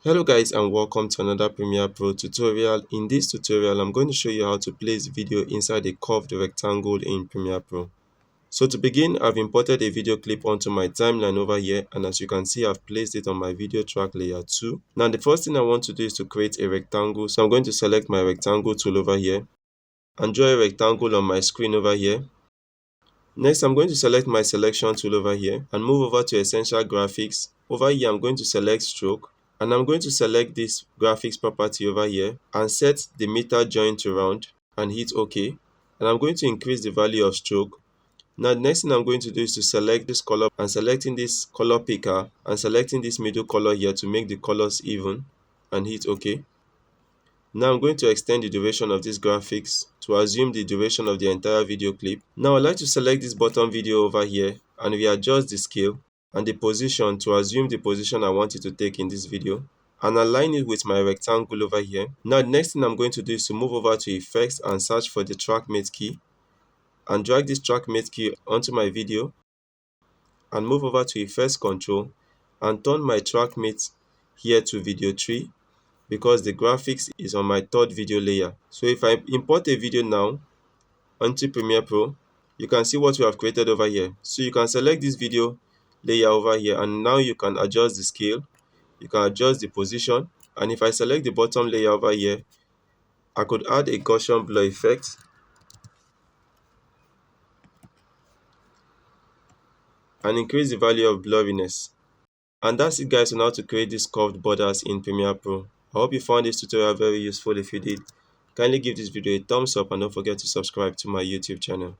Hello guys and welcome to another Premiere Pro tutorial. In this tutorial, I'm going to show you how to place video inside a curved rectangle in Premiere Pro. So to begin, I've imported a video clip onto my timeline over here, and as you can see, I've placed it on my video track layer 2. Now the first thing I want to do is to create a rectangle. So I'm going to select my rectangle tool over here and draw a rectangle on my screen over here. Next, I'm going to select my selection tool over here and move over to Essential Graphics. Over here, I'm going to select Stroke. And I'm going to select this graphics property over here and set the meter join to round and hit OK. And I'm going to increase the value of stroke. Now the next thing I'm going to do is to select this color and selecting this color picker and selecting this middle color here to make the colors even and hit OK. Now I'm going to extend the duration of this graphics to assume the duration of the entire video clip. Now I'd like to select this bottom video over here and readjust the scale and the position to assume the position I want it to take in this video and align it with my rectangle over here. Now the next thing I'm going to do is to move over to Effects and search for the Track Mate key and drag this Track Mate key onto my video and move over to Effects Control and turn my Track Mate here to Video 3 because the graphics is on my third video layer. So if I import a video now onto Premiere Pro, you can see what we have created over here. So you can select this video layer over here and now you can adjust the scale, you can adjust the position, and if I select the bottom layer over here, I could add a Gaussian blur effect and increase the value of blurriness. And that's it guys on how to create these curved borders in Premiere Pro. I hope you found this tutorial very useful. If you did, kindly give this video a thumbs up and don't forget to subscribe to my YouTube channel.